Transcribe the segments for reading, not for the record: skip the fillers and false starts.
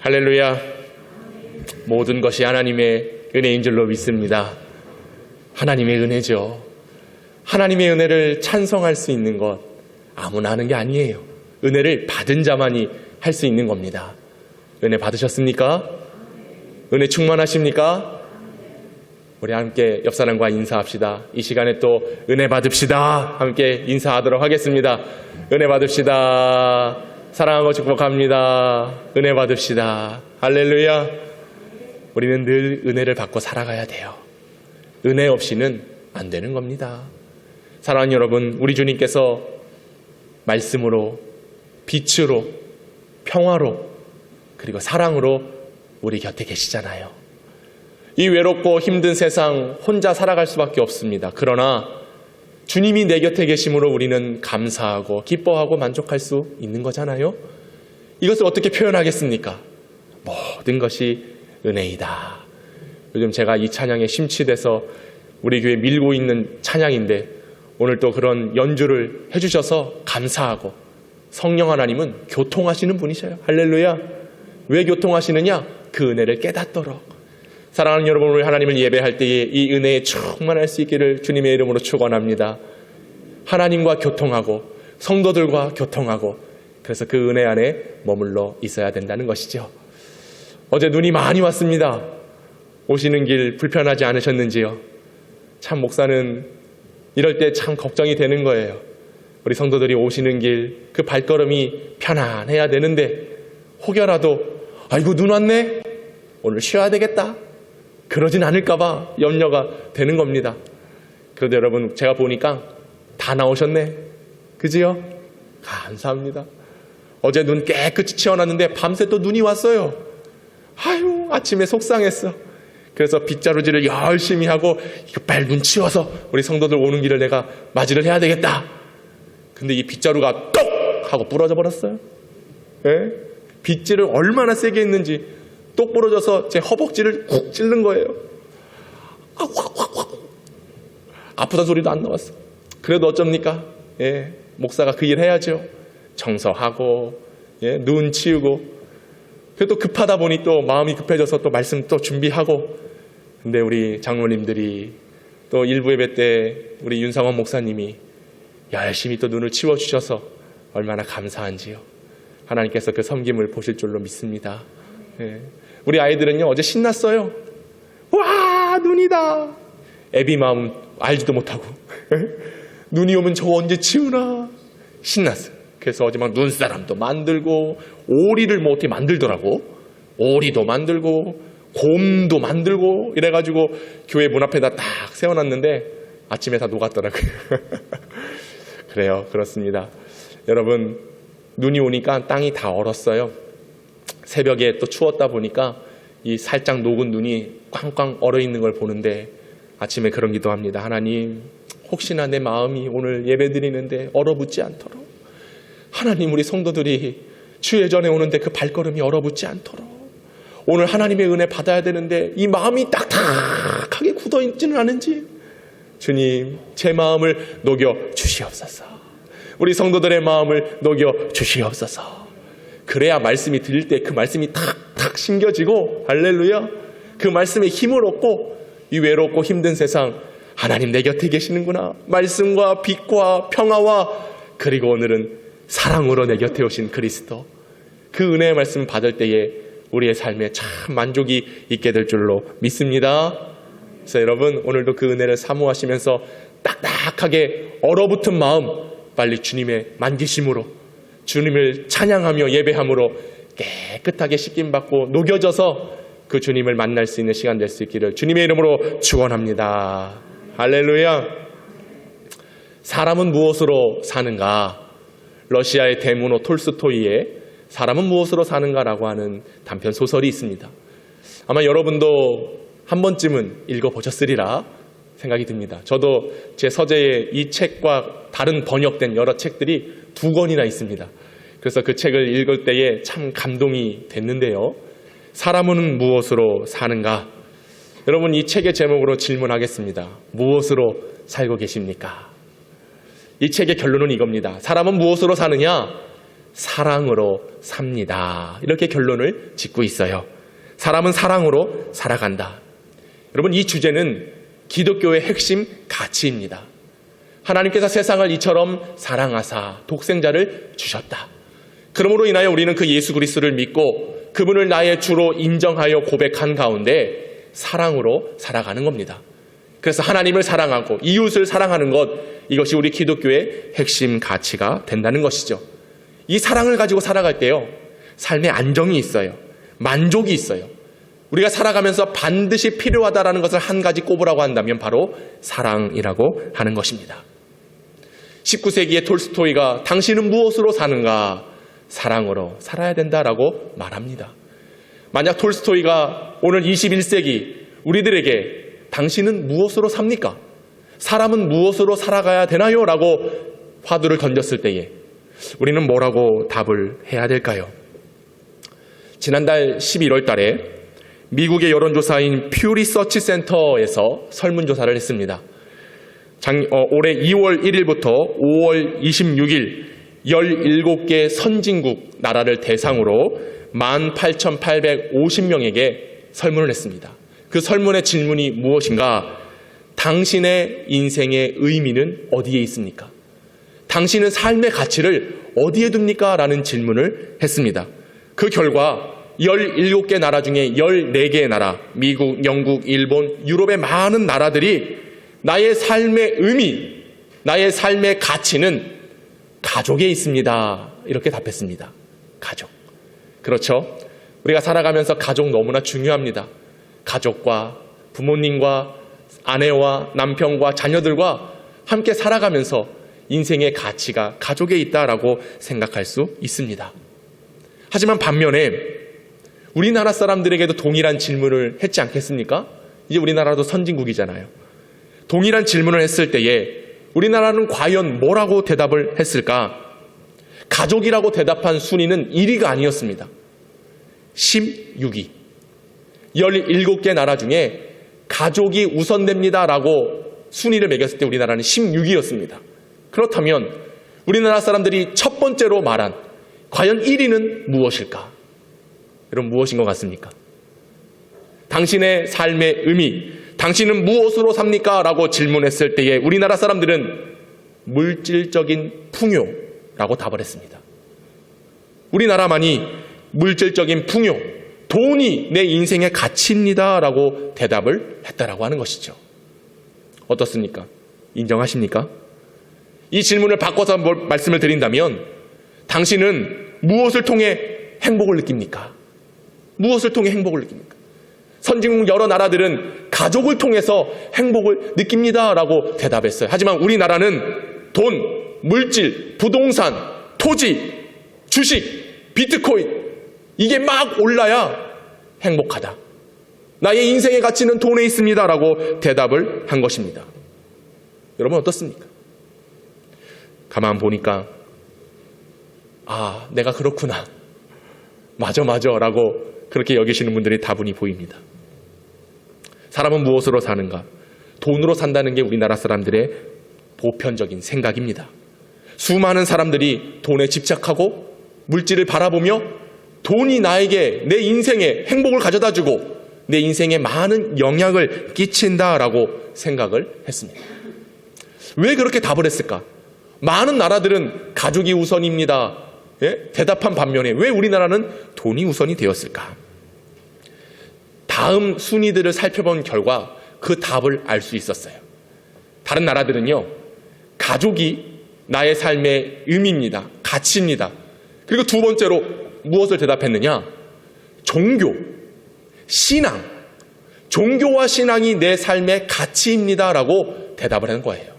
할렐루야. 모든 것이 하나님의 은혜인 줄로 믿습니다. 하나님의 은혜죠. 하나님의 은혜를 찬송할 수 있는 것 아무나 하는 게 아니에요. 은혜를 받은 자만이 할 수 있는 겁니다. 은혜 받으셨습니까? 은혜 충만하십니까? 우리 함께 옆 사람과 인사합시다. 이 시간에 또 은혜 받읍시다. 함께 인사하도록 하겠습니다. 은혜 받읍시다. 사랑하고 축복합니다. 은혜 받읍시다. 할렐루야. 우리는 늘 은혜를 받고 살아가야 돼요. 은혜 없이는 안 되는 겁니다. 사랑하는 여러분, 우리 주님께서 말씀으로, 빛으로, 평화로, 그리고 사랑으로 우리 곁에 계시잖아요. 이 외롭고 힘든 세상 혼자 살아갈 수밖에 없습니다. 그러나 주님이 내 곁에 계심으로 우리는 감사하고 기뻐하고 만족할 수 있는 거잖아요. 이것을 어떻게 표현하겠습니까? 모든 것이 은혜이다. 요즘 제가 이 찬양에 심취돼서 우리 교회 밀고 있는 찬양인데 오늘 또 그런 연주를 해주셔서 감사하고, 성령 하나님은 교통하시는 분이셔요. 할렐루야. 왜 교통하시느냐? 그 은혜를 깨닫도록. 사랑하는 여러분, 우리 하나님을 예배할 때에 이 은혜에 충만할 수 있기를 주님의 이름으로 축원합니다. 하나님과 교통하고 성도들과 교통하고, 그래서 그 은혜 안에 머물러 있어야 된다는 것이죠. 어제 눈이 많이 왔습니다. 오시는 길 불편하지 않으셨는지요? 참 목사는 이럴 때 참 걱정이 되는 거예요. 우리 성도들이 오시는 길 그 발걸음이 편안해야 되는데 혹여라도 아이고 눈 왔네? 오늘 쉬어야 되겠다. 그러진 않을까 봐 염려가 되는 겁니다. 그런데 여러분, 제가 보니까 다 나오셨네. 그지요? 감사합니다. 어제 눈 깨끗이 치워놨는데 밤새 또 눈이 왔어요. 아유, 아침에 속상했어. 그래서 빗자루질을 열심히 하고 이거 빨리 눈 치워서 우리 성도들 오는 길을 내가 맞이를 해야 되겠다. 근데 이 빗자루가 똑 하고 부러져 버렸어요. 예? 빗질을 얼마나 세게 했는지 똑 부러져서 제 허벅지를 쿡 찔른 거예요. 아프다 소리도 안 나왔어. 그래도 어쩝니까? 예, 목사가 그 일 해야죠. 청소하고, 예, 눈 치우고. 그래도 급하다 보니 또 마음이 급해져서 또 말씀 또 준비하고. 근데 우리 장로님들이 또 일부 예배 때 우리 윤상원 목사님이 열심히 또 눈을 치워주셔서 얼마나 감사한지요. 하나님께서 그 섬김을 보실 줄로 믿습니다. 예. 우리 아이들은요, 어제 신났어요. 와, 눈이다. 애비 마음 알지도 못하고 눈이 오면 저거 언제 치우나 신났어요. 그래서 어제 막 눈사람도 만들고 오리를 뭐 어떻게 만들더라고. 오리도 만들고 곰도 만들고 이래가지고 교회 문 앞에다 딱 세워놨는데 아침에 다 녹았더라고요. 그래요, 그렇습니다. 여러분, 눈이 오니까 땅이 다 얼었어요. 새벽에 또 추웠다 보니까 이 살짝 녹은 눈이 꽝꽝 얼어있는 걸 보는데 아침에 그런 기도합니다. 하나님, 혹시나 내 마음이 오늘 예배드리는데 얼어붙지 않도록, 하나님, 우리 성도들이 주의 전에 오는데 그 발걸음이 얼어붙지 않도록, 오늘 하나님의 은혜 받아야 되는데 이 마음이 딱딱하게 굳어있지는 않은지 주님, 제 마음을 녹여 주시옵소서. 우리 성도들의 마음을 녹여 주시옵소서. 그래야 말씀이 들릴 때 그 말씀이 탁탁 심겨지고, 할렐루야, 그 말씀에 힘을 얻고 이 외롭고 힘든 세상, 하나님 내 곁에 계시는구나, 말씀과 빛과 평화와 그리고 오늘은 사랑으로 내 곁에 오신 그리스도, 그 은혜의 말씀 받을 때에 우리의 삶에 참 만족이 있게 될 줄로 믿습니다. 그래서 여러분, 오늘도 그 은혜를 사모하시면서 딱딱하게 얼어붙은 마음 빨리 주님의 만기심으로, 주님을 찬양하며 예배함으로 깨끗하게 씻김받고 녹여져서 그 주님을 만날 수 있는 시간 될 수 있기를 주님의 이름으로 축원합니다. 할렐루야. 사람은 무엇으로 사는가? 러시아의 대문호 톨스토이의 사람은 무엇으로 사는가라고 하는 단편 소설이 있습니다. 아마 여러분도 한 번쯤은 읽어보셨으리라 생각이 듭니다. 저도 제 서재에 이 책과 다른 번역된 여러 책들이 2권이나 있습니다. 그래서 그 책을 읽을 때에 참 감동이 됐는데요. 사람은 무엇으로 사는가? 여러분, 이 책의 제목으로 질문하겠습니다. 무엇으로 살고 계십니까? 이 책의 결론은 이겁니다. 사람은 무엇으로 사느냐? 사랑으로 삽니다. 이렇게 결론을 짓고 있어요. 사람은 사랑으로 살아간다. 여러분, 이 주제는 기독교의 핵심 가치입니다. 하나님께서 세상을 이처럼 사랑하사 독생자를 주셨다. 그러므로 인하여 우리는 그 예수 그리스도를 믿고 그분을 나의 주로 인정하여 고백한 가운데 사랑으로 살아가는 겁니다. 그래서 하나님을 사랑하고 이웃을 사랑하는 것, 이것이 우리 기독교의 핵심 가치가 된다는 것이죠. 이 사랑을 가지고 살아갈 때요, 삶의 안정이 있어요. 만족이 있어요. 우리가 살아가면서 반드시 필요하다라는 것을 한 가지 꼽으라고 한다면 바로 사랑이라고 하는 것입니다. 19세기의 톨스토이가 당신은 무엇으로 사는가? 사랑으로 살아야 된다라고 말합니다. 만약 톨스토이가 오늘 21세기 우리들에게 당신은 무엇으로 삽니까? 사람은 무엇으로 살아가야 되나요? 라고 화두를 던졌을 때에 우리는 뭐라고 답을 해야 될까요? 지난달 11월 달에 미국의 여론조사인 퓨 리서치 센터에서 설문조사를 했습니다. 올해 2월 1일부터 5월 26일 17개 선진국 나라를 대상으로 18,850명에게 설문을 했습니다. 그 설문의 질문이 무엇인가? 당신의 인생의 의미는 어디에 있습니까? 당신은 삶의 가치를 어디에 둡니까? 라는 질문을 했습니다. 그 결과 17개 나라 중에 14개의 나라, 미국, 영국, 일본, 유럽의 많은 나라들이 나의 삶의 의미, 나의 삶의 가치는 가족에 있습니다. 이렇게 답했습니다. 가족. 그렇죠? 우리가 살아가면서 가족 너무나 중요합니다. 가족과 부모님과 아내와 남편과 자녀들과 함께 살아가면서 인생의 가치가 가족에 있다라고 생각할 수 있습니다. 하지만 반면에 우리나라 사람들에게도 동일한 질문을 했지 않겠습니까? 이제 우리나라도 선진국이잖아요. 동일한 질문을 했을 때에 우리나라는 과연 뭐라고 대답을 했을까? 가족이라고 대답한 순위는 1위가 아니었습니다. 16위. 17개 나라 중에 가족이 우선됩니다라고 순위를 매겼을 때 우리나라는 16위였습니다. 그렇다면 우리나라 사람들이 첫 번째로 말한 과연 1위는 무엇일까? 여러분, 무엇인 것 같습니까? 당신의 삶의 의미, 당신은 무엇으로 삽니까? 라고 질문했을 때에 우리나라 사람들은 물질적인 풍요라고 답을 했습니다. 우리나라만이 물질적인 풍요, 돈이 내 인생의 가치입니다 라고 대답을 했다라고 하는 것이죠. 어떻습니까? 인정하십니까? 이 질문을 바꿔서 말씀을 드린다면 당신은 무엇을 통해 행복을 느낍니까? 무엇을 통해 행복을 느낍니까? 선진국 여러 나라들은 가족을 통해서 행복을 느낍니다 라고 대답했어요. 하지만 우리나라는 돈, 물질, 부동산, 토지, 주식, 비트코인, 이게 막 올라야 행복하다. 나의 인생의 가치는 돈에 있습니다 라고 대답을 한 것입니다. 여러분, 어떻습니까? 가만 보니까 내가 그렇구나, 맞아 라고 그렇게 여기시는 분들이 다분히 보입니다. 사람은 무엇으로 사는가? 돈으로 산다는 게 우리나라 사람들의 보편적인 생각입니다. 수많은 사람들이 돈에 집착하고 물질을 바라보며 돈이 나에게 내 인생에 행복을 가져다주고 내 인생에 많은 영향을 끼친다라고 생각을 했습니다. 왜 그렇게 답을 했을까? 많은 나라들은 가족이 우선입니다. 대답한 반면에 왜 우리나라는 돈이 우선이 되었을까? 다음 순위들을 살펴본 결과 그 답을 알 수 있었어요. 다른 나라들은요, 가족이 나의 삶의 의미입니다. 가치입니다. 그리고 두 번째로 무엇을 대답했느냐? 종교, 신앙. 종교와 신앙이 내 삶의 가치입니다라고 대답을 하는 거예요.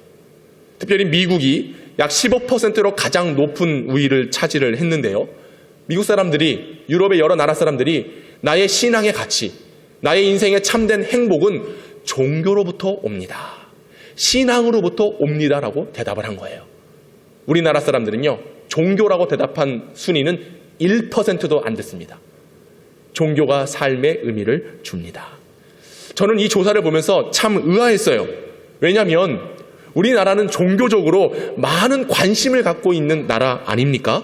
특별히 미국이 약 15%로 가장 높은 우위를 차지를 했는데요. 미국 사람들이, 유럽의 여러 나라 사람들이 나의 신앙의 가치, 나의 인생의 참된 행복은 종교로부터 옵니다. 신앙으로부터 옵니다라고 대답을 한 거예요. 우리나라 사람들은요, 종교라고 대답한 순위는 1%도 안 됐습니다. 종교가 삶의 의미를 줍니다. 저는 이 조사를 보면서 참 의아했어요. 왜냐하면 우리나라는 종교적으로 많은 관심을 갖고 있는 나라 아닙니까?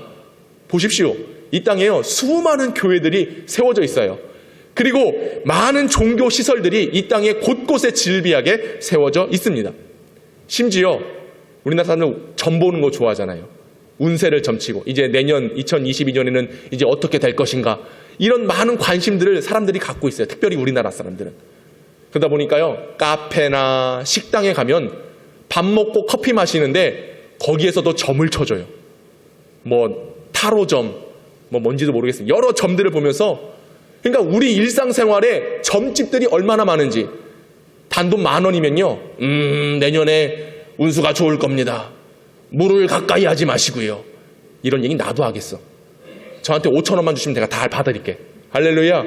보십시오. 이 땅에요, 수많은 교회들이 세워져 있어요. 그리고 많은 종교 시설들이 이 땅에 곳곳에 질비하게 세워져 있습니다. 심지어 우리나라 사람들 점 보는 거 좋아하잖아요. 운세를 점치고 이제 내년 2022년에는 이제 어떻게 될 것인가, 이런 많은 관심들을 사람들이 갖고 있어요. 특별히 우리나라 사람들은. 그러다 보니까요, 카페나 식당에 가면 밥 먹고 커피 마시는데 거기에서도 점을 쳐줘요. 뭐 타로점, 뭐 뭔지도 모르겠어요. 여러 점들을 보면서, 그러니까 우리 일상생활에 점집들이 얼마나 많은지. 단돈 10,000원이면요, 내년에 운수가 좋을 겁니다. 물을 가까이 하지 마시고요. 이런 얘기 나도 하겠어. 저한테 5,000원만 주시면 제가 다 받아드릴게. 할렐루야.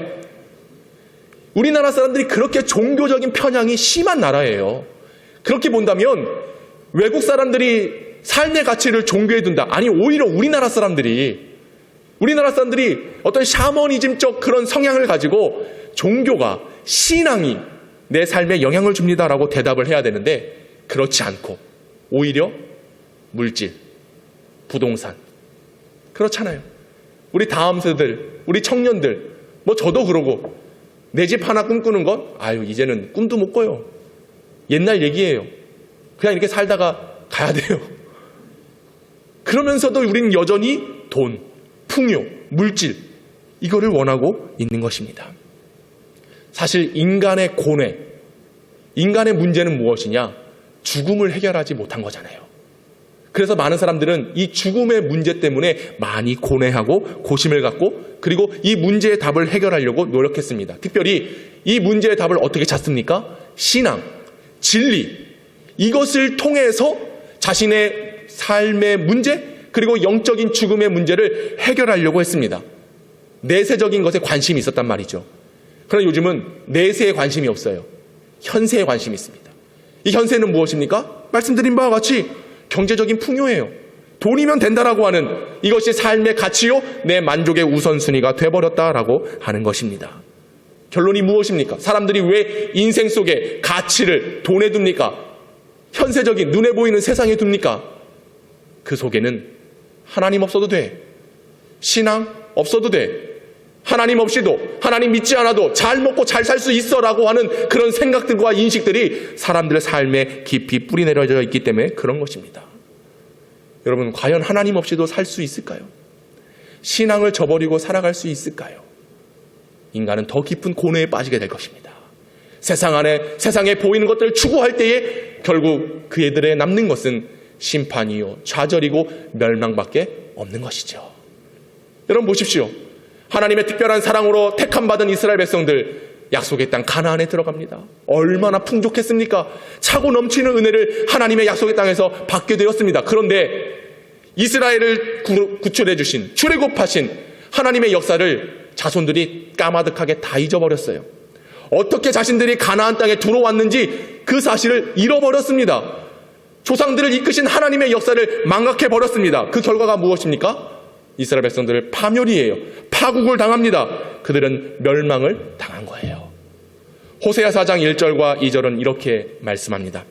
우리나라 사람들이 그렇게 종교적인 편향이 심한 나라예요. 그렇게 본다면 외국 사람들이 삶의 가치를 종교에 둔다. 아니, 오히려 우리나라 사람들이 어떤 샤머니즘적 그런 성향을 가지고 종교가, 신앙이 내 삶에 영향을 줍니다라고 대답을 해야 되는데, 그렇지 않고 오히려 물질, 부동산, 그렇잖아요. 우리 다음 세대들, 우리 청년들, 뭐 저도 그러고 내 집 하나 꿈꾸는 건 이제는 꿈도 못 꿔요. 옛날 얘기예요. 그냥 이렇게 살다가 가야 돼요. 그러면서도 우리는 여전히 돈, 풍요, 물질, 이거를 원하고 있는 것입니다. 사실 인간의 고뇌, 인간의 문제는 무엇이냐? 죽음을 해결하지 못한 거잖아요. 그래서 많은 사람들은 이 죽음의 문제 때문에 많이 고뇌하고 고심을 갖고, 그리고 이 문제의 답을 해결하려고 노력했습니다. 특별히 이 문제의 답을 어떻게 찾습니까? 신앙, 진리, 이것을 통해서 자신의 삶의 문제, 그리고 영적인 죽음의 문제를 해결하려고 했습니다. 내세적인 것에 관심이 있었단 말이죠. 그러나 요즘은 내세에 관심이 없어요. 현세에 관심이 있습니다. 이 현세는 무엇입니까? 말씀드린 바와 같이 경제적인 풍요예요. 돈이면 된다라고 하는, 이것이 삶의 가치요, 내 만족의 우선순위가 돼버렸다라고 하는 것입니다. 결론이 무엇입니까? 사람들이 왜 인생 속에 가치를 돈에 둡니까? 현세적인 눈에 보이는 세상에 둡니까? 그 속에는 하나님 없어도 돼, 신앙 없어도 돼, 하나님 없이도, 하나님 믿지 않아도 잘 먹고 잘 살 수 있어라고 하는 그런 생각들과 인식들이 사람들의 삶에 깊이 뿌리 내려져 있기 때문에 그런 것입니다. 여러분, 과연 하나님 없이도 살 수 있을까요? 신앙을 저버리고 살아갈 수 있을까요? 인간은 더 깊은 고뇌에 빠지게 될 것입니다. 세상에 보이는 것들을 추구할 때에 결국 그 애들에 남는 것은 심판이요, 좌절이고 멸망밖에 없는 것이죠. 여러분 보십시오. 하나님의 특별한 사랑으로 택함받은 이스라엘 백성들, 약속의 땅 가나안에 들어갑니다. 얼마나 풍족했습니까? 차고 넘치는 은혜를 하나님의 약속의 땅에서 받게 되었습니다. 그런데 이스라엘을 구출해 주신, 출애굽하신 하나님의 역사를 자손들이 까마득하게 다 잊어버렸어요. 어떻게 자신들이 가나안 땅에 들어왔는지 그 사실을 잃어버렸습니다. 조상들을 이끄신 하나님의 역사를 망각해버렸습니다. 그 결과가 무엇입니까? 이스라엘 백성들을 파멸이에요. 파국을 당합니다. 그들은 멸망을 당한 거예요. 호세아 4장 1절과 2절은 이렇게 말씀합니다.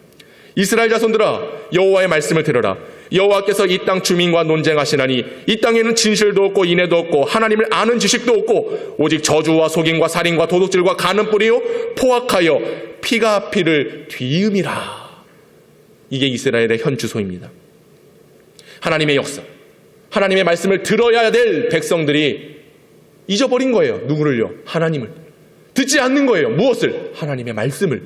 이스라엘 자손들아, 여호와의 말씀을 들으라. 여호와께서 이 땅 주민과 논쟁하시나니 이 땅에는 진실도 없고 인애도 없고 하나님을 아는 지식도 없고 오직 저주와 속임과 살인과 도둑질과 간음뿌리요 포악하여 피가 피를 뒤음이라. 이게 이스라엘의 현 주소입니다. 하나님의 역사, 하나님의 말씀을 들어야 될 백성들이 잊어버린 거예요. 누구를요? 하나님을. 듣지 않는 거예요. 무엇을? 하나님의 말씀을.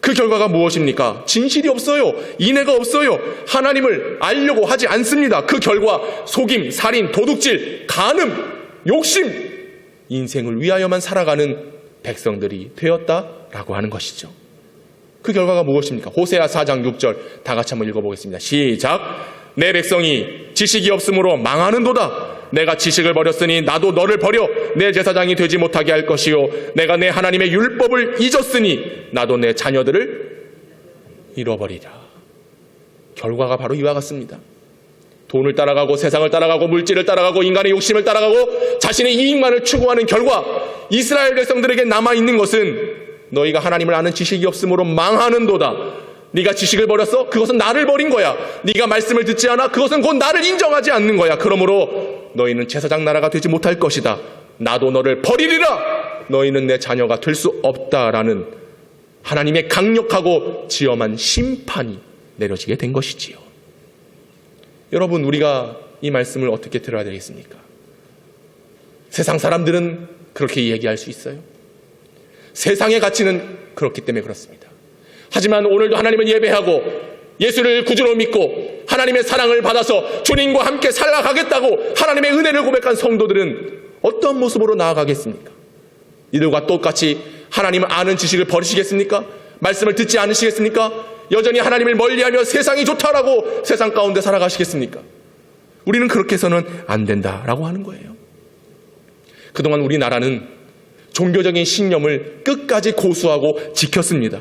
그 결과가 무엇입니까? 진실이 없어요. 인애가 없어요. 하나님을 알려고 하지 않습니다. 그 결과 속임, 살인, 도둑질, 간음, 욕심, 인생을 위하여만 살아가는 백성들이 되었다라고 하는 것이죠. 그 결과가 무엇입니까? 호세아 4장 6절 다 같이 한번 읽어보겠습니다. 시작. 내 백성이 지식이 없으므로 망하는도다. 내가 지식을 버렸으니 나도 너를 버려 내 제사장이 되지 못하게 할 것이요 내가 내 하나님의 율법을 잊었으니 나도 내 자녀들을 잃어버리라. 결과가 바로 이와 같습니다. 돈을 따라가고 세상을 따라가고 물질을 따라가고 인간의 욕심을 따라가고 자신의 이익만을 추구하는 결과 이스라엘 백성들에게 남아있는 것은 너희가 하나님을 아는 지식이 없으므로 망하는도다. 네가 지식을 버렸어? 그것은 나를 버린 거야. 네가 말씀을 듣지 않아? 그것은 곧 나를 인정하지 않는 거야. 그러므로 너희는 제사장 나라가 되지 못할 것이다. 나도 너를 버리리라. 너희는 내 자녀가 될 수 없다라는 하나님의 강력하고 지엄한 심판이 내려지게 된 것이지요. 여러분, 우리가 이 말씀을 어떻게 들어야 되겠습니까? 세상 사람들은 그렇게 얘기할 수 있어요. 세상의 가치는 그렇기 때문에 그렇습니다. 하지만 오늘도 하나님을 예배하고 예수를 구주로 믿고 하나님의 사랑을 받아서 주님과 함께 살아가겠다고 하나님의 은혜를 고백한 성도들은 어떤 모습으로 나아가겠습니까? 이들과 똑같이 하나님을 아는 지식을 버리시겠습니까? 말씀을 듣지 않으시겠습니까? 여전히 하나님을 멀리하며 세상이 좋다라고 세상 가운데 살아가시겠습니까? 우리는 그렇게 해서는 안 된다라고 하는 거예요. 그동안 우리나라는 종교적인 신념을 끝까지 고수하고 지켰습니다.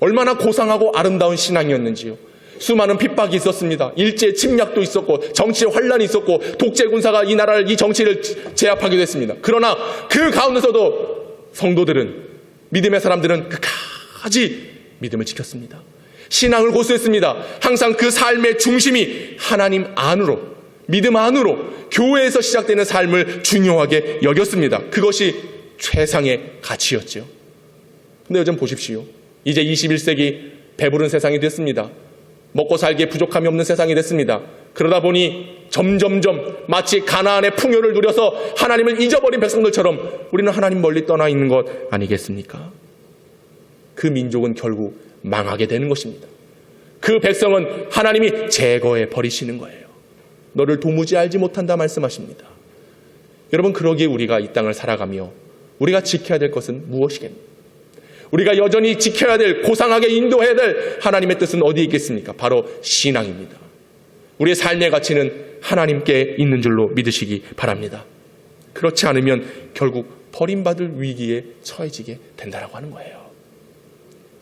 얼마나 고상하고 아름다운 신앙이었는지요. 수많은 핍박이 있었습니다. 일제 침략도 있었고 정치의 환란이 있었고 독재 군사가 이 나라를, 이 정치를 제압하기도 했습니다. 그러나 그 가운데서도 성도들은, 믿음의 사람들은 끝까지 믿음을 지켰습니다. 신앙을 고수했습니다. 항상 그 삶의 중심이 하나님 안으로, 믿음 안으로, 교회에서 시작되는 삶을 중요하게 여겼습니다. 그것이 최상의 가치였죠. 근데 요즘 보십시오. 이제 21세기 배부른 세상이 됐습니다. 먹고 살기에 부족함이 없는 세상이 됐습니다. 그러다 보니 점점점 마치 가나안의 풍요를 누려서 하나님을 잊어버린 백성들처럼 우리는 하나님 멀리 떠나 있는 것 아니겠습니까? 그 민족은 결국 망하게 되는 것입니다. 그 백성은 하나님이 제거해 버리시는 거예요. 너를 도무지 알지 못한다 말씀하십니다. 여러분, 그러기에 우리가 이 땅을 살아가며 우리가 지켜야 될 것은 무엇이겠습니까? 우리가 여전히 지켜야 될, 고상하게 인도해야 될 하나님의 뜻은 어디에 있겠습니까? 바로 신앙입니다. 우리의 삶의 가치는 하나님께 있는 줄로 믿으시기 바랍니다. 그렇지 않으면 결국 버림받을 위기에 처해지게 된다라고 하는 거예요.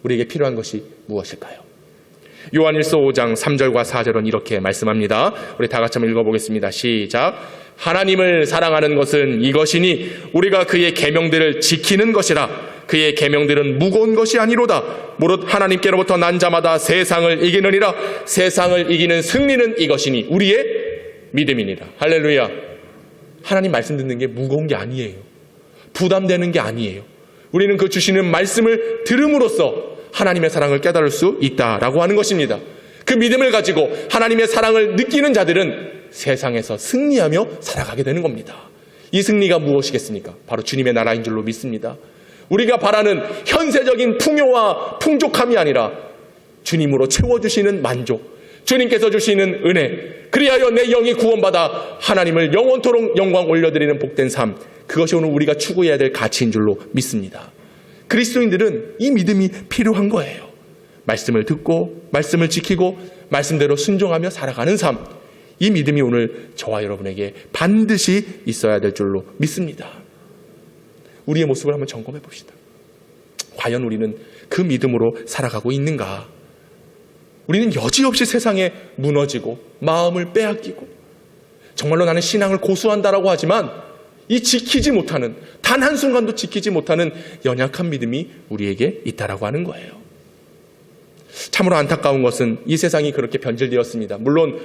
우리에게 필요한 것이 무엇일까요? 요한일서 5장 3절과 4절은 이렇게 말씀합니다. 우리 다 같이 한번 읽어보겠습니다. 시작. 하나님을 사랑하는 것은 이것이니 우리가 그의 계명들을 지키는 것이라. 그의 계명들은 무거운 것이 아니로다. 무릇 하나님께로부터 난 자마다 세상을 이기느니라. 세상을 이기는 승리는 이것이니 우리의 믿음이니라. 할렐루야. 하나님 말씀 듣는 게 무거운 게 아니에요. 부담되는 게 아니에요. 우리는 그 주시는 말씀을 들음으로써 하나님의 사랑을 깨달을 수 있다라고 하는 것입니다. 그 믿음을 가지고 하나님의 사랑을 느끼는 자들은 세상에서 승리하며 살아가게 되는 겁니다. 이 승리가 무엇이겠습니까? 바로 주님의 나라인 줄로 믿습니다. 우리가 바라는 현세적인 풍요와 풍족함이 아니라 주님으로 채워주시는 만족, 주님께서 주시는 은혜, 그리하여 내 영이 구원받아 하나님을 영원토록 영광 올려드리는 복된 삶, 그것이 오늘 우리가 추구해야 될 가치인 줄로 믿습니다. 그리스도인들은 이 믿음이 필요한 거예요. 말씀을 듣고 말씀을 지키고 말씀대로 순종하며 살아가는 삶, 이 믿음이 오늘 저와 여러분에게 반드시 있어야 될 줄로 믿습니다. 우리의 모습을 한번 점검해 봅시다. 과연 우리는 그 믿음으로 살아가고 있는가? 우리는 여지없이 세상에 무너지고 마음을 빼앗기고 정말로 나는 신앙을 고수한다라고 하지만 이 지키지 못하는, 단 한순간도 지키지 못하는 연약한 믿음이 우리에게 있다라고 하는 거예요. 참으로 안타까운 것은 이 세상이 그렇게 변질되었습니다. 물론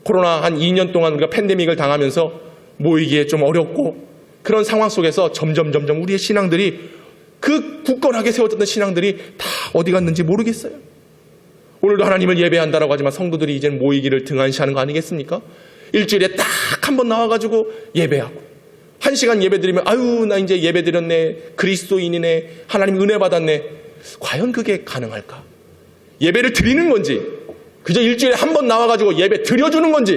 코로나 한 2년 동안 우리가 팬데믹을 당하면서 모이기에 좀 어렵고 그런 상황 속에서 점점 우리의 신앙들이, 그 굳건하게 세워졌던 신앙들이 다 어디 갔는지 모르겠어요. 오늘도 하나님을 예배한다라고 하지만 성도들이 이제는 모이기를 등한시하는 거 아니겠습니까? 일주일에 딱 한 번 나와가지고 예배하고 1시간 예배 드리면 아유 나 이제 예배 드렸네, 그리스도인이네, 하나님 은혜 받았네. 과연 그게 가능할까? 예배를 드리는 건지 그저 일주일에 한 번 나와가지고 예배 드려주는 건지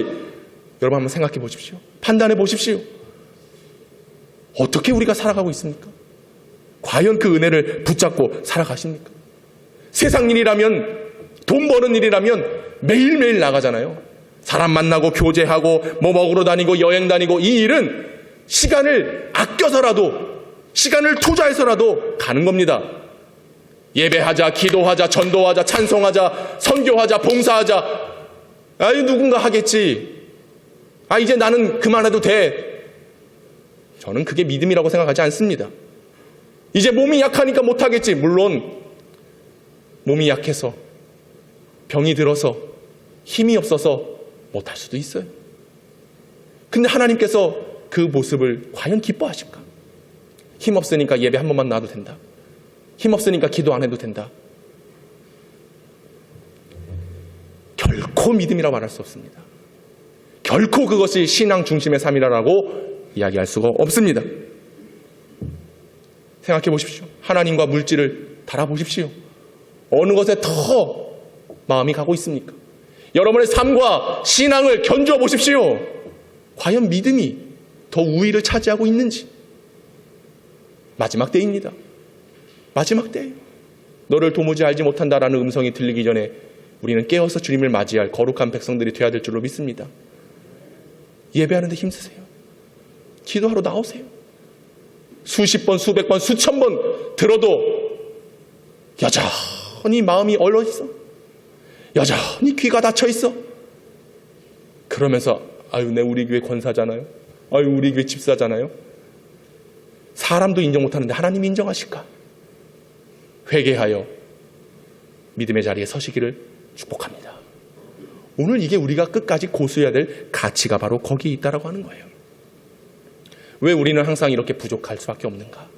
여러분 한번 생각해 보십시오. 판단해 보십시오. 어떻게 우리가 살아가고 있습니까? 과연 그 은혜를 붙잡고 살아가십니까? 세상 일이라면, 돈 버는 일이라면 매일매일 나가잖아요. 사람 만나고 교제하고 뭐 먹으러 다니고 여행 다니고, 이 일은 시간을 아껴서라도, 시간을 투자해서라도 가는 겁니다. 예배하자, 기도하자, 전도하자, 찬송하자, 선교하자, 봉사하자. 아유 누군가 하겠지. 아 이제 나는 그만해도 돼. 저는 그게 믿음이라고 생각하지 않습니다. 이제 몸이 약하니까 못하겠지. 물론 몸이 약해서, 병이 들어서, 힘이 없어서 못할 수도 있어요. 근데 하나님께서 그 모습을 과연 기뻐하실까? 힘없으니까 예배 한 번만 나와도 된다. 힘없으니까 기도 안 해도 된다. 결코 믿음이라고 말할 수 없습니다. 결코 그것이 신앙 중심의 삶이라고 이야기할 수가 없습니다. 생각해 보십시오. 하나님과 물질을 달아보십시오. 어느 것에 더 마음이 가고 있습니까? 여러분의 삶과 신앙을 견주어 보십시오. 과연 믿음이 더 우위를 차지하고 있는지. 마지막 때입니다. 마지막 때예요. 너를 도무지 알지 못한다라는 음성이 들리기 전에 우리는 깨어서 주님을 맞이할 거룩한 백성들이 되어야 될 줄로 믿습니다. 예배하는데 힘쓰세요. 기도하러 나오세요. 수십 번, 수백 번, 수천 번 들어도 여전히 마음이 얼어 있어. 여전히 귀가 닫혀 있어. 그러면서 아유, 내 우리 교회 권사잖아요. 아유, 우리 교회 집사잖아요. 사람도 인정 못하는데 하나님이 인정하실까? 회개하여 믿음의 자리에 서시기를 축복합니다. 오늘 이게 우리가 끝까지 고수해야 될 가치가 바로 거기에 있다라고 하는 거예요. 왜 우리는 항상 이렇게 부족할 수밖에 없는가?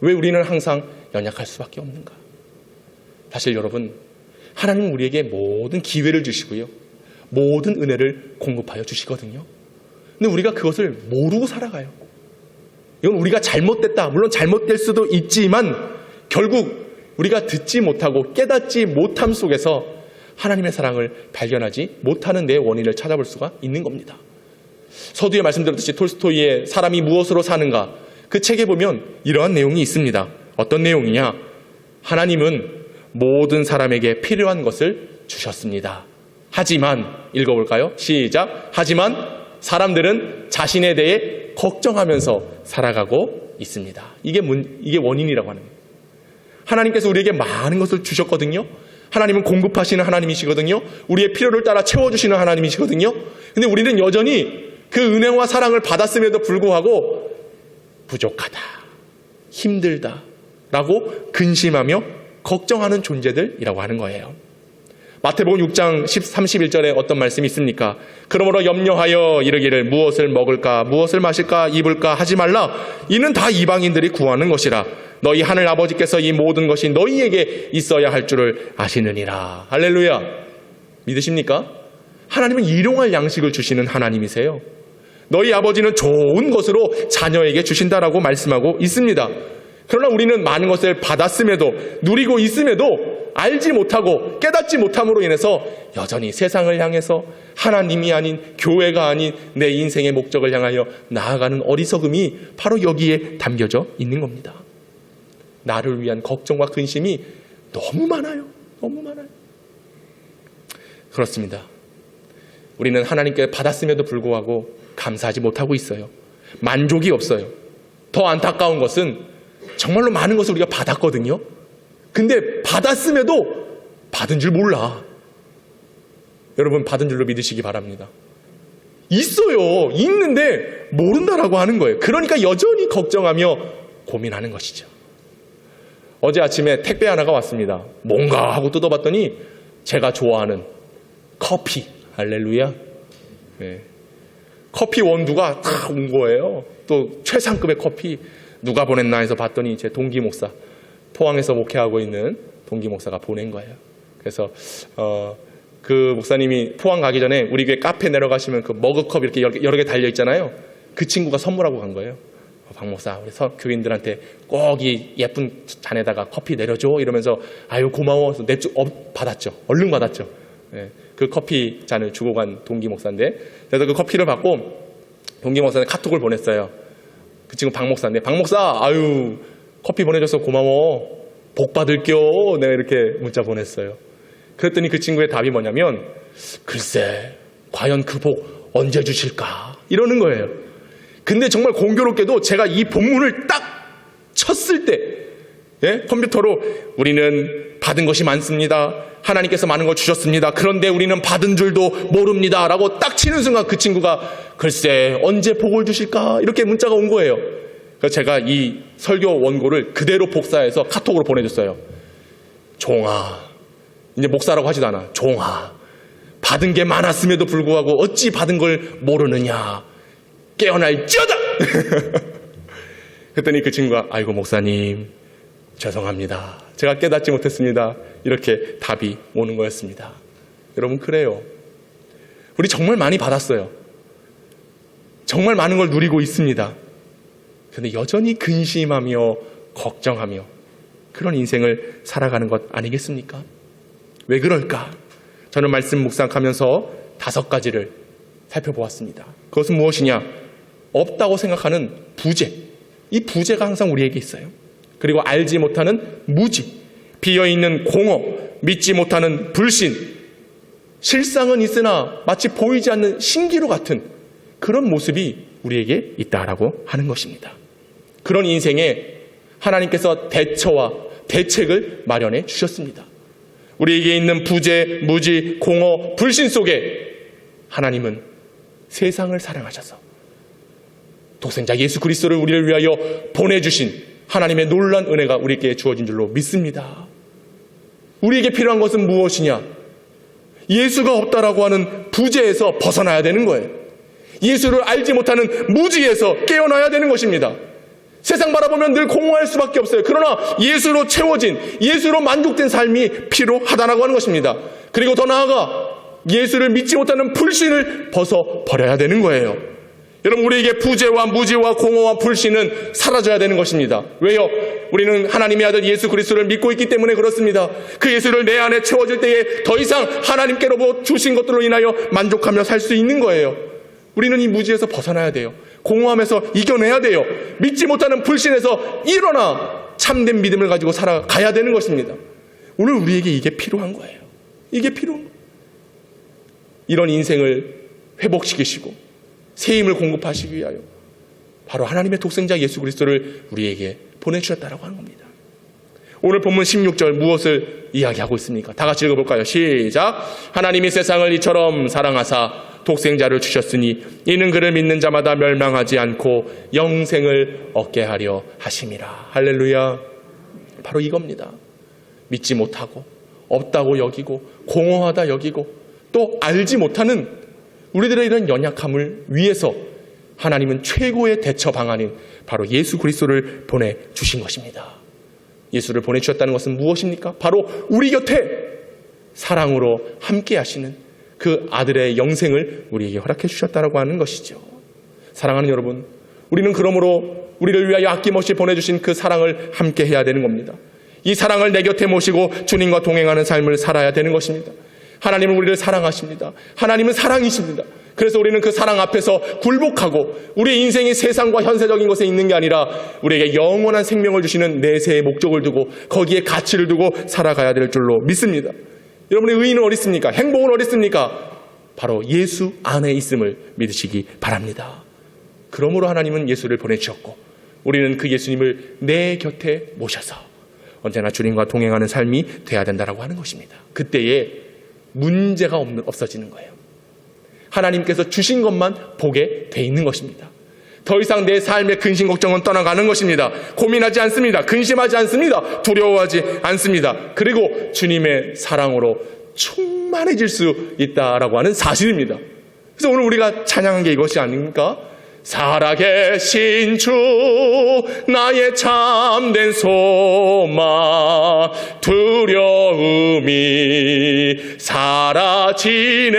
왜 우리는 항상 연약할 수밖에 없는가? 사실 여러분, 하나님은 우리에게 모든 기회를 주시고요. 모든 은혜를 공급하여 주시거든요. 근데 우리가 그것을 모르고 살아가요. 이건 우리가 잘못됐다. 물론 잘못될 수도 있지만 결국 우리가 듣지 못하고 깨닫지 못함 속에서 하나님의 사랑을 발견하지 못하는 내 원인을 찾아볼 수가 있는 겁니다. 서두에 말씀드렸듯이 톨스토이의 사람이 무엇으로 사는가, 그 책에 보면 이러한 내용이 있습니다. 어떤 내용이냐? 하나님은 모든 사람에게 필요한 것을 주셨습니다. 하지만, 읽어볼까요? 시작. 하지만 사람들은 자신에 대해 걱정하면서 살아가고 있습니다. 이게 원인이라고 하는 거예요. 하나님께서 우리에게 많은 것을 주셨거든요. 하나님은 공급하시는 하나님이시거든요. 우리의 필요를 따라 채워주시는 하나님이시거든요. 근데 우리는 여전히 그 은혜와 사랑을 받았음에도 불구하고 부족하다, 힘들다 라고 근심하며 걱정하는 존재들이라고 하는 거예요. 마태복음 6장 31절에 어떤 말씀이 있습니까? 그러므로 염려하여 이르기를 무엇을 먹을까, 무엇을 마실까, 입을까 하지 말라. 이는 다 이방인들이 구하는 것이라. 너희 하늘 아버지께서 이 모든 것이 너희에게 있어야 할 줄을 아시느니라. 할렐루야. 믿으십니까? 하나님은 일용할 양식을 주시는 하나님이세요. 너희 아버지는 좋은 것으로 자녀에게 주신다라고 말씀하고 있습니다. 그러나 우리는 많은 것을 받았음에도, 누리고 있음에도 알지 못하고 깨닫지 못함으로 인해서 여전히 세상을 향해서 하나님이 아닌, 교회가 아닌 내 인생의 목적을 향하여 나아가는 어리석음이 바로 여기에 담겨져 있는 겁니다. 나를 위한 걱정과 근심이 너무 많아요. 너무 많아요. 그렇습니다. 우리는 하나님께 받았음에도 불구하고 감사하지 못하고 있어요. 만족이 없어요. 더 안타까운 것은 정말로 많은 것을 우리가 받았거든요. 근데 받았음에도 받은 줄 몰라. 여러분, 받은 줄로 믿으시기 바랍니다. 있어요. 있는데 모른다라고 하는 거예요. 그러니까 여전히 걱정하며 고민하는 것이죠. 어제 아침에 택배 하나가 왔습니다. 뭔가 하고 뜯어봤더니 제가 좋아하는 커피. 할렐루야. 네. 커피 원두가 다 온 거예요. 또 최상급의 커피. 누가 보냈나 해서 봤더니 제 동기 목사, 포항에서 목회하고 있는 동기 목사가 보낸 거예요. 그래서 그 목사님이 포항 가기 전에 우리 교회 카페 내려가시면 그 머그컵 이렇게 여러 개 달려 있잖아요. 그 친구가 선물하고 간 거예요. 박 목사, 우리 교인들한테 꼭 이 예쁜 잔에다가 커피 내려줘 이러면서 아유 고마워. 받았죠. 얼른 받았죠. 네, 그 커피 잔을 주고 간 동기 목사인데, 그래서 그 커피를 받고 동기 목사는 카톡을 보냈어요. 그 친구 박 목사인데, 박 목사, 아유 커피 보내줘서 고마워. 복 받을게요. 내가 이렇게 문자 보냈어요. 그랬더니 그 친구의 답이 뭐냐면, 글쎄 과연 그 복 언제 주실까 이러는 거예요. 근데 정말 공교롭게도 제가 이 본문을 딱 쳤을 때, 예? 컴퓨터로 우리는 받은 것이 많습니다. 하나님께서 많은 걸 주셨습니다. 그런데 우리는 받은 줄도 모릅니다. 라고 딱 치는 순간 그 친구가 글쎄 언제 복을 주실까 이렇게 문자가 온 거예요. 그래서 제가 이 설교 원고를 그대로 복사해서 카톡으로 보내줬어요. 종아, 이제 목사라고 하지도 않아. 종아, 받은 게 많았음에도 불구하고 어찌 받은 걸 모르느냐. 깨어날지어다. 그랬더니 그 친구가 아이고 목사님 죄송합니다. 제가 깨닫지 못했습니다. 이렇게 답이 오는 거였습니다. 여러분 그래요. 우리 정말 많이 받았어요. 정말 많은 걸 누리고 있습니다. 그런데 여전히 근심하며 걱정하며 그런 인생을 살아가는 것 아니겠습니까? 왜 그럴까? 저는 말씀 묵상하면서 5가지를 살펴보았습니다. 그것은 무엇이냐? 없다고 생각하는 부재. 이 부재가 항상 우리에게 있어요. 그리고 알지 못하는 무지, 비어있는 공허, 믿지 못하는 불신, 실상은 있으나 마치 보이지 않는 신기루 같은 그런 모습이 우리에게 있다라고 하는 것입니다. 그런 인생에 하나님께서 대처와 대책을 마련해 주셨습니다. 우리에게 있는 부재, 무지, 공허, 불신 속에 하나님은 세상을 사랑하셔서 독생자 예수 그리스도를 우리를 위하여 보내주신 하나님의 놀라운 은혜가 우리에게 주어진 줄로 믿습니다. 우리에게 필요한 것은 무엇이냐? 예수가 없다라고 하는 부재에서 벗어나야 되는 거예요. 예수를 알지 못하는 무지에서 깨어나야 되는 것입니다. 세상 바라보면 늘 공허할 수밖에 없어요. 그러나 예수로 채워진, 예수로 만족된 삶이 필요하다라고 하는 것입니다. 그리고 더 나아가 예수를 믿지 못하는 불신을 벗어버려야 되는 거예요. 여러분 우리에게 부재와 무지와 공허와 불신은 사라져야 되는 것입니다. 왜요? 우리는 하나님의 아들 예수 그리스도를 믿고 있기 때문에 그렇습니다. 그 예수를 내 안에 채워질 때에 더 이상 하나님께로부터 주신 것들로 인하여 만족하며 살 수 있는 거예요. 우리는 이 무지에서 벗어나야 돼요. 공허함에서 이겨내야 돼요. 믿지 못하는 불신에서 일어나 참된 믿음을 가지고 살아가야 되는 것입니다. 오늘 우리에게 이게 필요한 거예요. 이게 필요한 거예요. 이런 인생을 회복시키시고 새 힘을 공급하시기 위하여 바로 하나님의 독생자 예수 그리스도를 우리에게 보내주셨다라고 하는 겁니다. 오늘 본문 16절 무엇을 이야기하고 있습니까? 다 같이 읽어볼까요? 시작. 하나님이 세상을 이처럼 사랑하사 독생자를 주셨으니 이는 그를 믿는 자마다 멸망하지 않고 영생을 얻게 하려 하심이라. 할렐루야. 바로 이겁니다. 믿지 못하고 없다고 여기고 공허하다 여기고 또 알지 못하는 우리들의 이런 연약함을 위해서 하나님은 최고의 대처 방안인 바로 예수 그리스도를 보내주신 것입니다. 예수를 보내주셨다는 것은 무엇입니까? 바로 우리 곁에 사랑으로 함께 하시는 그 아들의 영생을 우리에게 허락해 주셨다고 하는 것이죠. 사랑하는 여러분, 우리는 그러므로 우리를 위하여 아낌없이 보내주신 그 사랑을 함께 해야 되는 겁니다. 이 사랑을 내 곁에 모시고 주님과 동행하는 삶을 살아야 되는 것입니다. 하나님은 우리를 사랑하십니다. 하나님은 사랑이십니다. 그래서 우리는 그 사랑 앞에서 굴복하고 우리의 인생이 세상과 현세적인 것에 있는 게 아니라 우리에게 영원한 생명을 주시는 내세의 목적을 두고 거기에 가치를 두고 살아가야 될 줄로 믿습니다. 여러분의 의의는 어디 있습니까? 행복은 어디 있습니까? 바로 예수 안에 있음을 믿으시기 바랍니다. 그러므로 하나님은 예수를 보내주셨고 우리는 그 예수님을 내 곁에 모셔서 언제나 주님과 동행하는 삶이 돼야 된다고 하는 것입니다. 그때에 문제가 없어지는 거예요. 하나님께서 주신 것만 보게 돼 있는 것입니다. 더 이상 내 삶의 근심 걱정은 떠나가는 것입니다. 고민하지 않습니다. 근심하지 않습니다. 두려워하지 않습니다. 그리고 주님의 사랑으로 충만해질 수 있다라고 하는 사실입니다. 그래서 오늘 우리가 찬양한 게 이것이 아닙니까? 살아계신 주 나의 참된 소망 두려움이 사라지네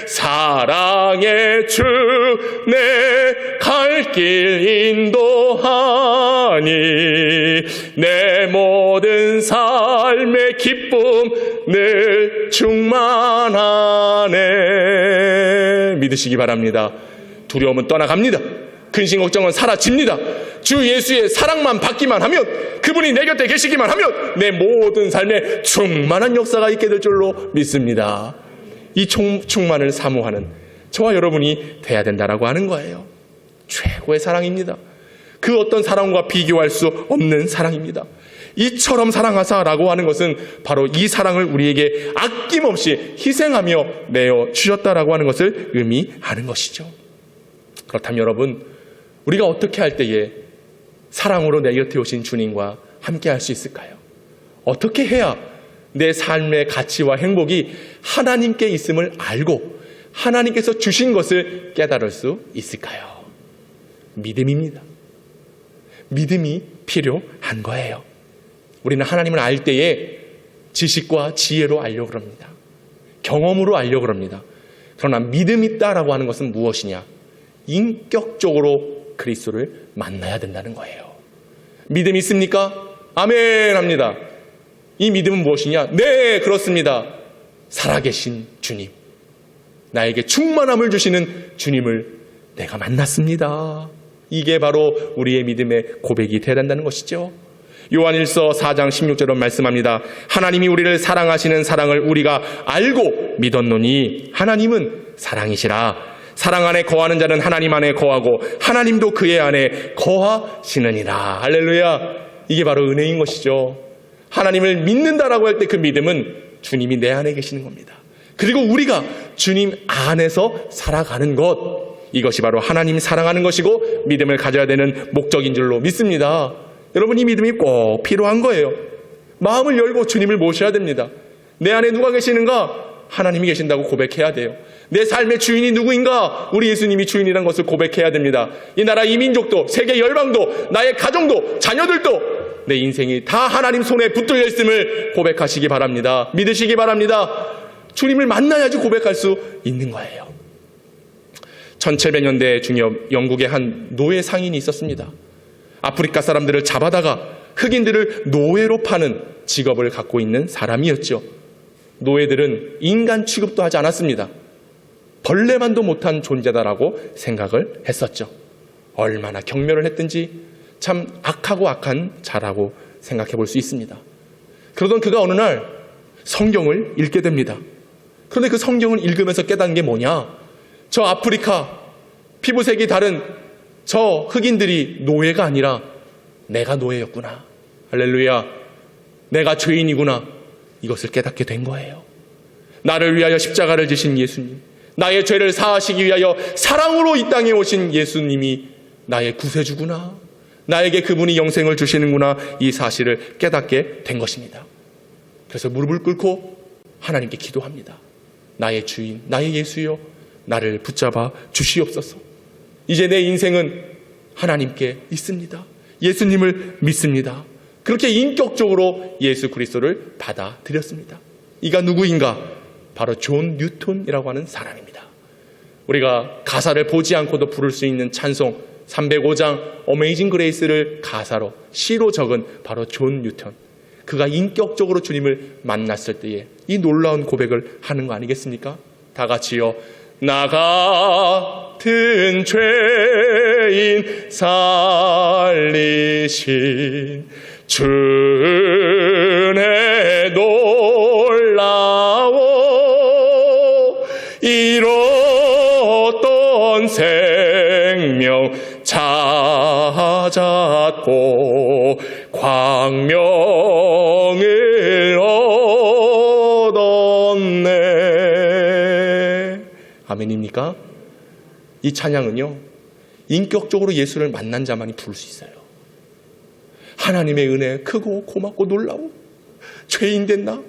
사랑의 주 내 갈 길 인도하니 내 모든 삶의 기쁨 늘 충만하네 믿으시기 바랍니다. 두려움은 떠나갑니다. 근심 걱정은 사라집니다. 주 예수의 사랑만 받기만 하면 그분이 내 곁에 계시기만 하면 내 모든 삶에 충만한 역사가 있게 될 줄로 믿습니다. 이 충만을 사모하는 저와 여러분이 돼야 된다라고 하는 거예요. 최고의 사랑입니다. 그 어떤 사랑과 비교할 수 없는 사랑입니다. 이처럼 사랑하사라고 하는 것은 바로 이 사랑을 우리에게 아낌없이 희생하며 내어주셨다라고 하는 것을 의미하는 것이죠. 그렇다면 여러분, 우리가 어떻게 할 때에 사랑으로 내 곁에 오신 주님과 함께 할 수 있을까요? 어떻게 해야 내 삶의 가치와 행복이 하나님께 있음을 알고 하나님께서 주신 것을 깨달을 수 있을까요? 믿음입니다. 믿음이 필요한 거예요. 우리는 하나님을 알 때에 지식과 지혜로 알려고 합니다. 경험으로 알려고 합니다. 그러나 믿음 있다라고 하는 것은 무엇이냐? 인격적으로 그리스도를 만나야 된다는 거예요. 믿음 있습니까? 아멘 합니다. 이 믿음은 무엇이냐? 네, 그렇습니다. 살아계신 주님, 나에게 충만함을 주시는 주님을 내가 만났습니다. 이게 바로 우리의 믿음의 고백이 되어야 된다는 것이죠. 요한일서 4장 16절은 말씀합니다. 하나님이 우리를 사랑하시는 사랑을 우리가 알고 믿었노니 하나님은 사랑이시라. 사랑 안에 거하는 자는 하나님 안에 거하고 하나님도 그의 안에 거하시느니라. 할렐루야. 이게 바로 은혜인 것이죠. 하나님을 믿는다라고 할 때 그 믿음은 주님이 내 안에 계시는 겁니다. 그리고 우리가 주님 안에서 살아가는 것, 이것이 바로 하나님 사랑하는 것이고 믿음을 가져야 되는 목적인 줄로 믿습니다. 여러분, 이 믿음이 꼭 필요한 거예요. 마음을 열고 주님을 모셔야 됩니다. 내 안에 누가 계시는가? 하나님이 계신다고 고백해야 돼요. 내 삶의 주인이 누구인가? 우리 예수님이 주인이라는 것을 고백해야 됩니다. 이 나라, 이 민족도, 세계 열방도, 나의 가정도, 자녀들도 내 인생이 다 하나님 손에 붙들려 있음을 고백하시기 바랍니다. 믿으시기 바랍니다. 주님을 만나야지 고백할 수 있는 거예요. 1700년대 중엽 영국의 한 노예 상인이 있었습니다. 아프리카 사람들을 잡아다가 흑인들을 노예로 파는 직업을 갖고 있는 사람이었죠. 노예들은 인간 취급도 하지 않았습니다. 벌레만도 못한 존재다라고 생각을 했었죠. 얼마나 경멸을 했든지 참 악하고 악한 자라고 생각해 볼 수 있습니다. 그러던 그가 어느 날 성경을 읽게 됩니다. 그런데 그 성경을 읽으면서 깨닫는 게 뭐냐? 저 아프리카 피부색이 다른 저 흑인들이 노예가 아니라 내가 노예였구나. 할렐루야. 내가 죄인이구나. 이것을 깨닫게 된 거예요. 나를 위하여 십자가를 지신 예수님, 나의 죄를 사하시기 위하여 사랑으로 이 땅에 오신 예수님이 나의 구세주구나. 나에게 그분이 영생을 주시는구나. 이 사실을 깨닫게 된 것입니다. 그래서 무릎을 꿇고 하나님께 기도합니다. 나의 주인, 나의 예수여, 나를 붙잡아 주시옵소서. 이제 내 인생은 하나님께 있습니다. 예수님을 믿습니다. 그렇게 인격적으로 예수 그리스도를 받아들였습니다. 이가 누구인가? 바로 존 뉴턴이라고 하는 사람입니다. 우리가 가사를 보지 않고도 부를 수 있는 찬송 305장 어메이징 그레이스를 가사로 시로 적은 바로 존 뉴턴. 그가 인격적으로 주님을 만났을 때에 이 놀라운 고백을 하는 거 아니겠습니까? 다 같이요. 나 같은 죄인 살리신 주의 놀라워 잃었던 생명 찾았고 광명을 얻었네. 아멘입니까? 이 찬양은요, 인격적으로 예수를 만난 자만이 부를 수 있어요. 하나님의 은혜 크고 고맙고 놀라워. 죄인 된 나,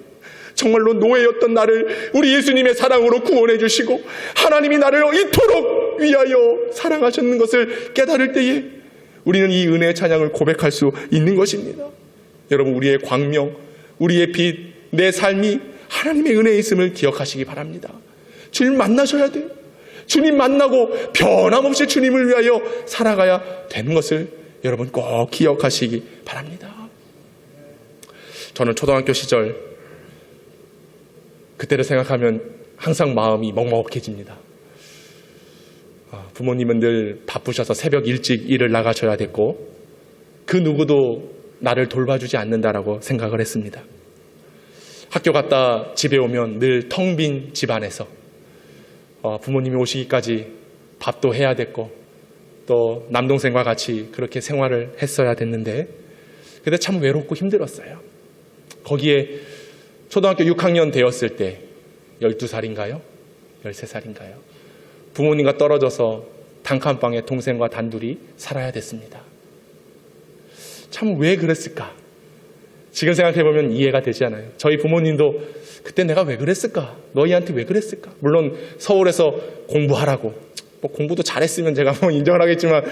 정말로 노예였던 나를 우리 예수님의 사랑으로 구원해 주시고 하나님이 나를 이토록 위하여 사랑하셨는 것을 깨달을 때에 우리는 이 은혜의 찬양을 고백할 수 있는 것입니다. 여러분, 우리의 광명, 우리의 빛, 내 삶이 하나님의 은혜에 있음을 기억하시기 바랍니다. 주님 만나셔야 돼요. 주님 만나고 변함없이 주님을 위하여 살아가야 되는 것을 여러분 꼭 기억하시기 바랍니다. 저는 초등학교 시절 그때를 생각하면 항상 마음이 먹먹해집니다. 부모님은 늘 바쁘셔서 새벽 일찍 일을 나가셔야 됐고 그 누구도 나를 돌봐주지 않는다라고 생각을 했습니다. 학교 갔다 집에 오면 늘 텅 빈 집안에서 부모님이 오시기까지 밥도 해야 됐고 또 남동생과 같이 그렇게 생활을 했어야 됐는데 그때 참 외롭고 힘들었어요. 거기에 초등학교 6학년 되었을 때 12살인가요? 13살인가요? 부모님과 떨어져서 단칸방에 동생과 단둘이 살아야 됐습니다. 참 왜 그랬을까? 지금 생각해보면 이해가 되지 않아요. 저희 부모님도 그때 내가 왜 그랬을까? 너희한테 왜 그랬을까? 물론 서울에서 공부하라고, 뭐 공부도 잘했으면 제가 뭐 인정을 하겠지만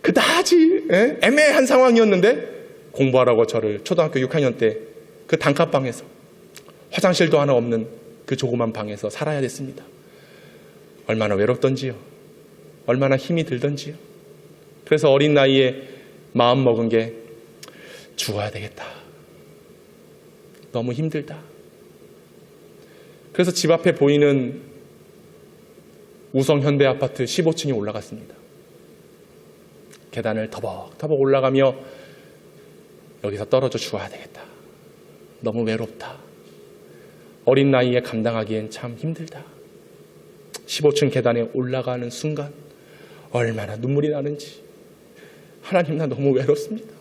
그다지 애매한 상황이었는데 공부하라고 저를 초등학교 6학년 때 그 단칸방에서 화장실도 하나 없는 그 조그만 방에서 살아야 됐습니다. 얼마나 외롭던지요. 얼마나 힘이 들던지요. 그래서 어린 나이에 마음 먹은 게 죽어야 되겠다. 너무 힘들다. 그래서 집 앞에 보이는 우성 현대 아파트 15층에 올라갔습니다. 계단을 터벅터벅 올라가며 여기서 떨어져 죽어야 되겠다. 너무 외롭다. 어린 나이에 감당하기엔 참 힘들다. 15층 계단에 올라가는 순간 얼마나 눈물이 나는지. 하나님, 나 너무 외롭습니다.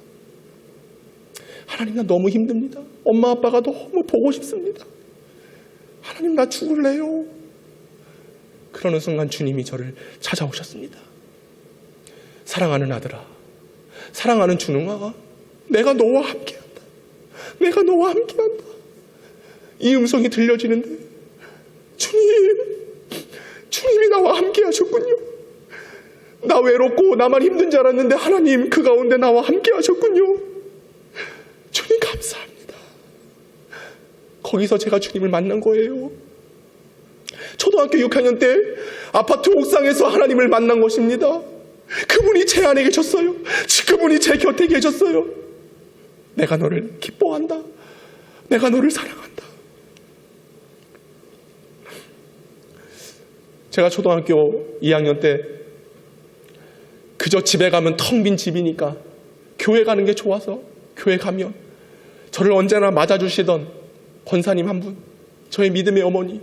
하나님, 나 너무 힘듭니다. 엄마 아빠가 너무 보고 싶습니다. 하나님, 나 죽을래요. 그러는 순간 주님이 저를 찾아오셨습니다. 사랑하는 아들아, 사랑하는 준웅아, 내가 너와 함께한다. 내가 너와 함께한다. 이 음성이 들려지는데 주님이 나와 함께하셨군요. 나 외롭고 나만 힘든 줄 알았는데 하나님 그 가운데 나와 함께하셨군요. 주님 감사합니다. 거기서 제가 주님을 만난 거예요. 초등학교 6학년 때 아파트 옥상에서 하나님을 만난 것입니다. 그분이 제 안에 계셨어요. 그분이 제 곁에 계셨어요. 내가 너를 기뻐한다. 내가 너를 사랑한다. 제가 초등학교 2학년 때 그저 집에 가면 텅 빈 집이니까 교회 가는 게 좋아서 교회 가면 저를 언제나 맞아주시던 권사님 한 분, 저의 믿음의 어머니,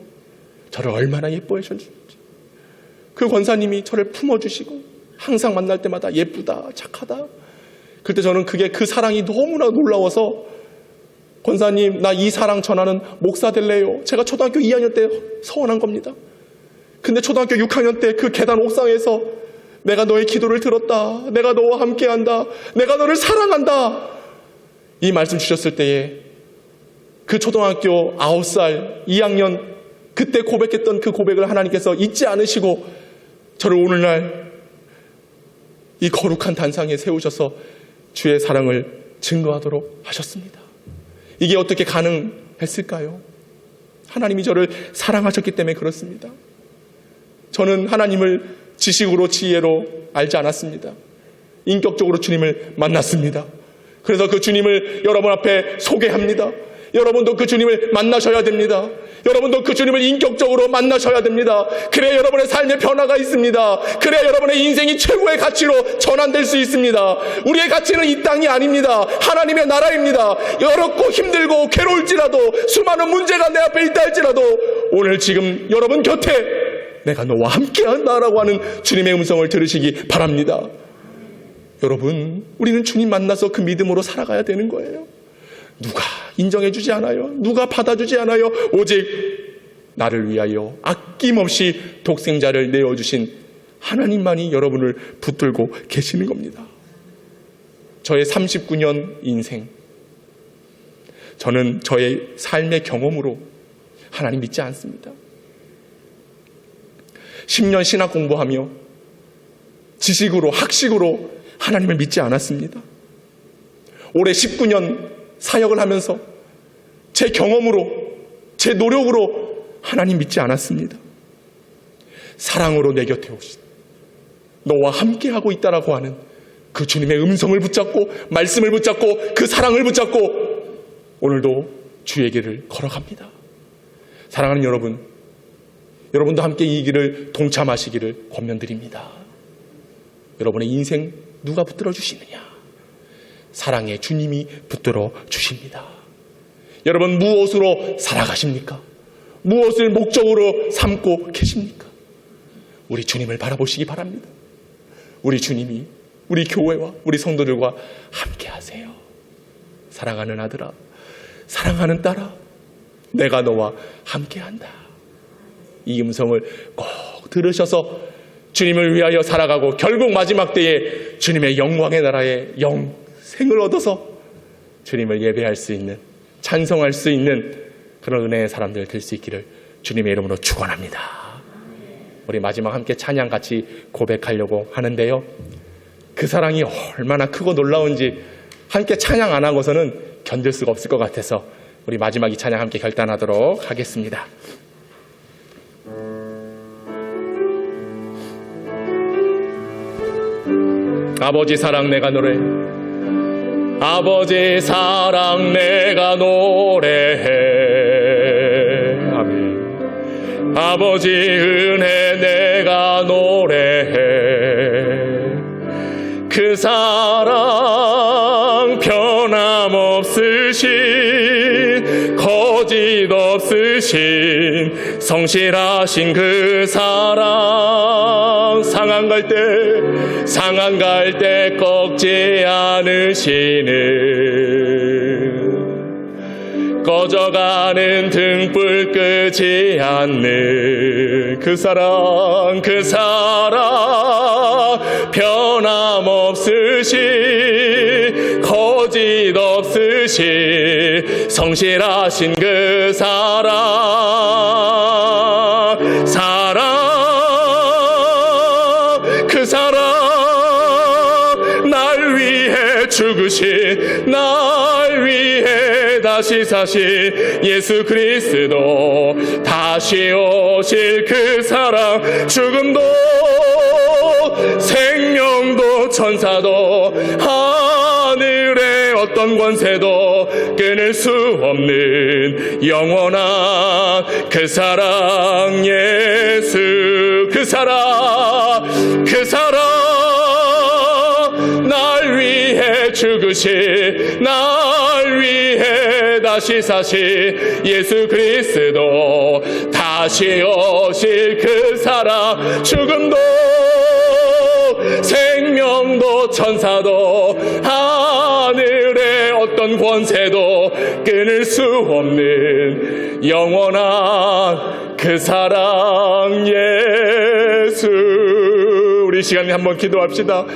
저를 얼마나 예뻐해 주셨는지. 그 권사님이 저를 품어주시고 항상 만날 때마다 예쁘다, 착하다. 그때 저는 그 사랑이 너무나 놀라워서 권사님, 나 이 사랑 전하는 목사 될래요. 제가 초등학교 2학년 때 서원한 겁니다. 근데 초등학교 6학년 때 그 계단 옥상에서 내가 너의 기도를 들었다. 내가 너와 함께한다. 내가 너를 사랑한다. 이 말씀 주셨을 때에 그 초등학교 9살, 2학년 그때 고백했던 그 고백을 하나님께서 잊지 않으시고 저를 오늘날 이 거룩한 단상에 세우셔서 주의 사랑을 증거하도록 하셨습니다. 이게 어떻게 가능했을까요? 하나님이 저를 사랑하셨기 때문에 그렇습니다. 저는 하나님을 지식으로 지혜로 알지 않았습니다. 인격적으로 주님을 만났습니다. 그래서 그 주님을 여러분 앞에 소개합니다. 여러분도 그 주님을 만나셔야 됩니다. 여러분도 그 주님을 인격적으로 만나셔야 됩니다. 그래야 여러분의 삶의 변화가 있습니다. 그래야 여러분의 인생이 최고의 가치로 전환될 수 있습니다. 우리의 가치는 이 땅이 아닙니다. 하나님의 나라입니다. 어렵고 힘들고 괴로울지라도 수많은 문제가 내 앞에 있다 할지라도 오늘 지금 여러분 곁에 내가 너와 함께한다라고 하는 주님의 음성을 들으시기 바랍니다. 여러분, 우리는 주님 만나서 그 믿음으로 살아가야 되는 거예요. 누가 인정해주지 않아요. 누가 받아주지 않아요. 오직 나를 위하여 아낌없이 독생자를 내어주신 하나님만이 여러분을 붙들고 계시는 겁니다. 저의 39년 인생, 저는 저의 삶의 경험으로 하나님 믿지 않습니다. 10년 신학 공부하며 지식으로, 학식으로 하나님을 믿지 않았습니다. 올해 19년 사역을 하면서 제 경험으로, 제 노력으로 하나님 믿지 않았습니다. 사랑으로 내 곁에 오신, 너와 함께하고 있다라고 하는 그 주님의 음성을 붙잡고, 말씀을 붙잡고, 그 사랑을 붙잡고 오늘도 주의 길을 걸어갑니다. 사랑하는 여러분, 여러분도 함께 이 길을 동참하시기를 권면드립니다. 여러분의 인생 누가 붙들어 주시느냐? 사랑의 주님이 붙들어 주십니다. 여러분, 무엇으로 살아가십니까? 무엇을 목적으로 삼고 계십니까? 우리 주님을 바라보시기 바랍니다. 우리 주님이 우리 교회와 우리 성도들과 함께 하세요. 사랑하는 아들아, 사랑하는 딸아, 내가 너와 함께 한다. 이 음성을 꼭 들으셔서 주님을 위하여 살아가고 결국 마지막 때에 주님의 영광의 나라에 영생을 얻어서 주님을 예배할 수 있는, 찬송할 수 있는 그런 은혜의 사람들 될 수 있기를 주님의 이름으로 축원합니다. 우리 마지막 함께 찬양 같이 고백하려고 하는데요, 그 사랑이 얼마나 크고 놀라운지 함께 찬양 안 하고서는 견딜 수가 없을 것 같아서 우리 마지막 이 찬양 함께 결단하도록 하겠습니다. 아버지 사랑 내가 노래, 아버지 사랑 내가 노래해. 아멘. 아버지 은혜 내가 노래해. 그 사랑 변함없으신, 거짓 없으신, 성실하신 그 사랑, 상한 갈 때 꺾지 않으시는, 꺼져가는 등불 끄지 않는 그 사랑 변함없으신, 거짓 없으신, 성실하신 그 그 사랑 날 위해 죽으신, 날 위해 다시 사신 예수 그리스도, 다시 오실 그 사랑, 죽음도 생명도 천사도 하늘의 어떤 권세도 끊을 수 없는 영원한 그 사랑, 예수 그 사랑 날 위해 죽으신, 날 위해 다시 사신 예수 그리스도, 다시 오실 그 사랑, 죽음도 생명도 천사도 하늘의 어떤 권세도 끊을 수 없는 영원한 그 사랑, 예수. 우리 시간에 한번 기도합시다.